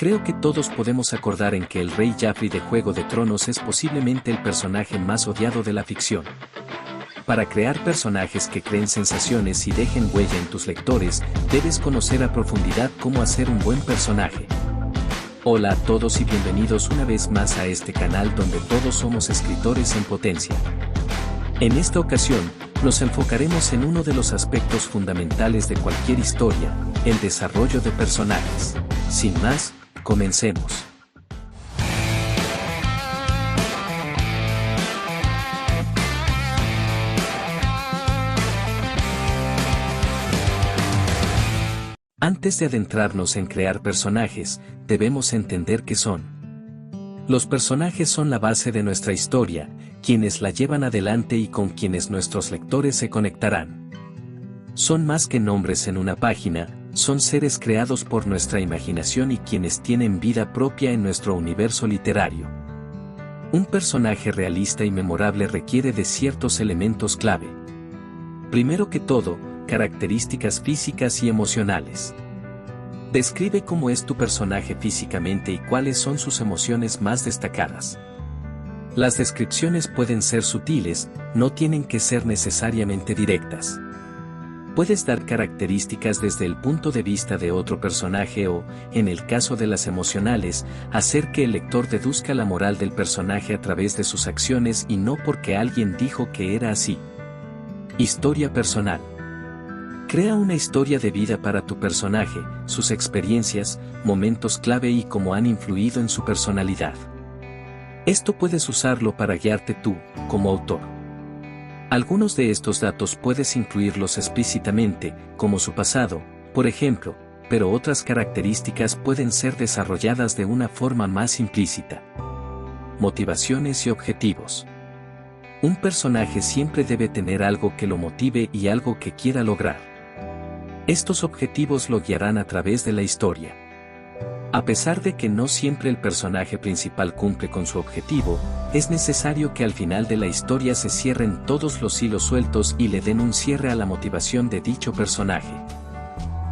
Creo que todos podemos acordar en que el rey Joffrey de Juego de Tronos es posiblemente el personaje más odiado de la ficción. Para crear personajes que creen sensaciones y dejen huella en tus lectores, debes conocer a profundidad cómo hacer un buen personaje. Hola a todos y bienvenidos una vez más a este canal donde todos somos escritores en potencia. En esta ocasión, nos enfocaremos en uno de los aspectos fundamentales de cualquier historia, el desarrollo de personajes. Sin más, comencemos. Antes de adentrarnos en crear personajes, debemos entender qué son. Los personajes son la base de nuestra historia, quienes la llevan adelante y con quienes nuestros lectores se conectarán. Son más que nombres en una página, son seres creados por nuestra imaginación y quienes tienen vida propia en nuestro universo literario. Un personaje realista y memorable requiere de ciertos elementos clave. Primero que todo, características físicas y emocionales. Describe cómo es tu personaje físicamente y cuáles son sus emociones más destacadas. Las descripciones pueden ser sutiles, no tienen que ser necesariamente directas. Puedes dar características desde el punto de vista de otro personaje o, en el caso de las emocionales, hacer que el lector deduzca la moral del personaje a través de sus acciones y no porque alguien dijo que era así. Historia personal. Crea una historia de vida para tu personaje, sus experiencias, momentos clave y cómo han influido en su personalidad. Esto puedes usarlo para guiarte tú, como autor. Algunos de estos datos puedes incluirlos explícitamente, como su pasado, por ejemplo, pero otras características pueden ser desarrolladas de una forma más implícita. Motivaciones y objetivos. Un personaje siempre debe tener algo que lo motive y algo que quiera lograr. Estos objetivos lo guiarán a través de la historia. A pesar de que no siempre el personaje principal cumple con su objetivo, es necesario que al final de la historia se cierren todos los hilos sueltos y le den un cierre a la motivación de dicho personaje.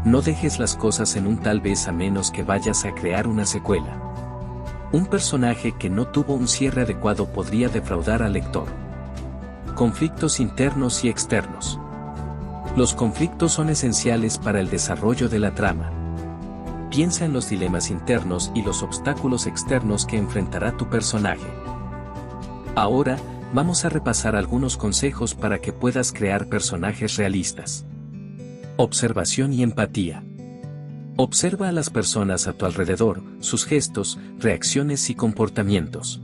No dejes las cosas en un tal vez a menos que vayas a crear una secuela. Un personaje que no tuvo un cierre adecuado podría defraudar al lector. Conflictos internos y externos. Los conflictos son esenciales para el desarrollo de la trama. Piensa en los dilemas internos y los obstáculos externos que enfrentará tu personaje. Ahora, vamos a repasar algunos consejos para que puedas crear personajes realistas. Observación y empatía. Observa a las personas a tu alrededor, sus gestos, reacciones y comportamientos.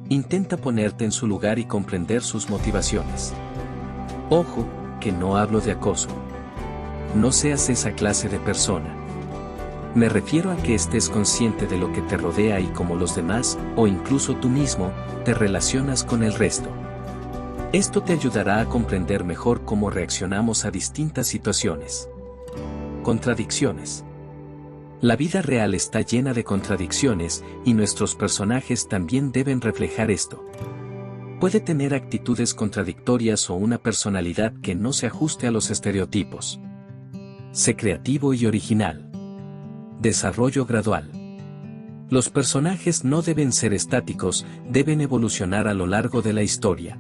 Intenta ponerte en su lugar y comprender sus motivaciones. Ojo, que no hablo de acoso. No seas esa clase de persona. Me refiero a que estés consciente de lo que te rodea y cómo los demás, o incluso tú mismo, te relacionas con el resto. Esto te ayudará a comprender mejor cómo reaccionamos a distintas situaciones. Contradicciones. La vida real está llena de contradicciones, y nuestros personajes también deben reflejar esto. Puede tener actitudes contradictorias o una personalidad que no se ajuste a los estereotipos. Sé creativo y original. Desarrollo gradual. Los personajes no deben ser estáticos, deben evolucionar a lo largo de la historia.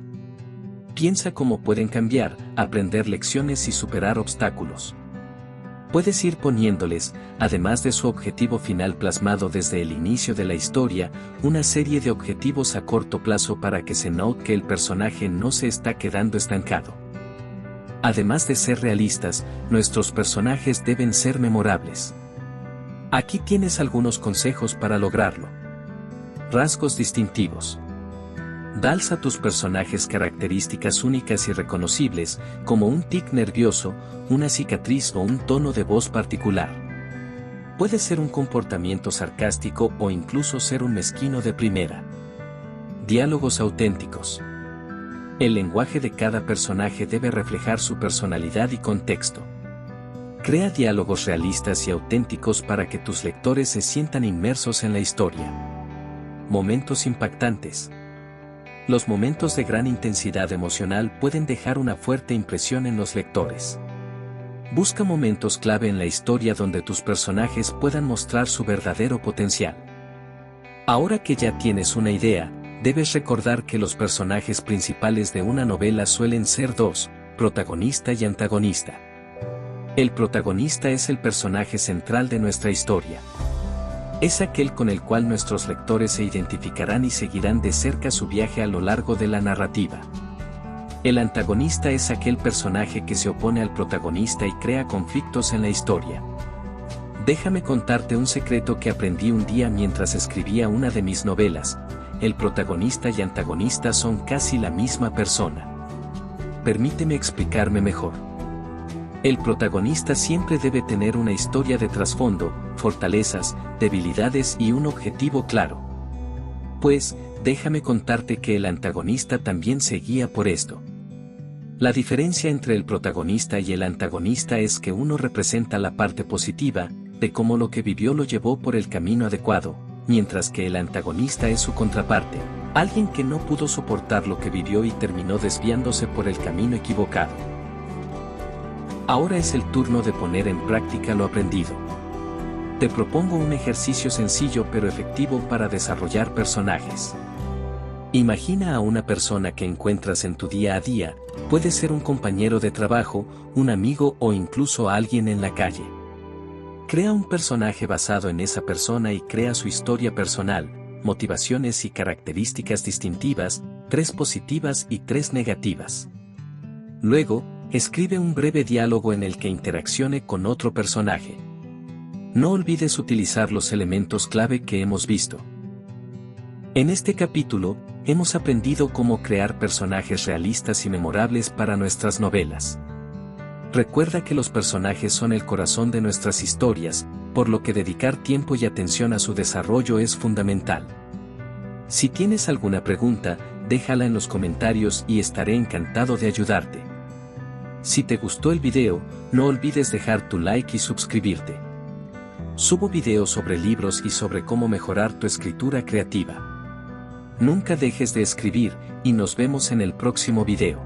Piensa cómo pueden cambiar, aprender lecciones y superar obstáculos. Puedes ir poniéndoles, además de su objetivo final plasmado desde el inicio de la historia, una serie de objetivos a corto plazo para que se note que el personaje no se está quedando estancado. Además de ser realistas, nuestros personajes deben ser memorables. Aquí tienes algunos consejos para lograrlo. Rasgos distintivos. Da a tus personajes características únicas y reconocibles, como un tic nervioso, una cicatriz o un tono de voz particular. Puede ser un comportamiento sarcástico o incluso ser un mezquino de primera. Diálogos auténticos. El lenguaje de cada personaje debe reflejar su personalidad y contexto. Crea diálogos realistas y auténticos para que tus lectores se sientan inmersos en la historia. Momentos impactantes. Los momentos de gran intensidad emocional pueden dejar una fuerte impresión en los lectores. Busca momentos clave en la historia donde tus personajes puedan mostrar su verdadero potencial. Ahora que ya tienes una idea, debes recordar que los personajes principales de una novela suelen ser dos, protagonista y antagonista. El protagonista es el personaje central de nuestra historia. Es aquel con el cual nuestros lectores se identificarán y seguirán de cerca su viaje a lo largo de la narrativa. El antagonista es aquel personaje que se opone al protagonista y crea conflictos en la historia. Déjame contarte un secreto que aprendí un día mientras escribía una de mis novelas: el protagonista y antagonista son casi la misma persona. Permíteme explicarme mejor. El protagonista siempre debe tener una historia de trasfondo, fortalezas, debilidades y un objetivo claro. Pues, déjame contarte que el antagonista también se guía por esto. La diferencia entre el protagonista y el antagonista es que uno representa la parte positiva, de cómo lo que vivió lo llevó por el camino adecuado, mientras que el antagonista es su contraparte, alguien que no pudo soportar lo que vivió y terminó desviándose por el camino equivocado. Ahora es el turno de poner en práctica lo aprendido. Te propongo un ejercicio sencillo pero efectivo para desarrollar personajes. Imagina a una persona que encuentras en tu día a día, puede ser un compañero de trabajo, un amigo o incluso alguien en la calle. Crea un personaje basado en esa persona y crea su historia personal, motivaciones y características distintivas, 3 positivas y 3 negativas. Luego, escribe un breve diálogo en el que interaccione con otro personaje. No olvides utilizar los elementos clave que hemos visto. En este capítulo, hemos aprendido cómo crear personajes realistas y memorables para nuestras novelas. Recuerda que los personajes son el corazón de nuestras historias, por lo que dedicar tiempo y atención a su desarrollo es fundamental. Si tienes alguna pregunta, déjala en los comentarios y estaré encantado de ayudarte. Si te gustó el video, no olvides dejar tu like y suscribirte. Subo videos sobre libros y sobre cómo mejorar tu escritura creativa. Nunca dejes de escribir, y nos vemos en el próximo video.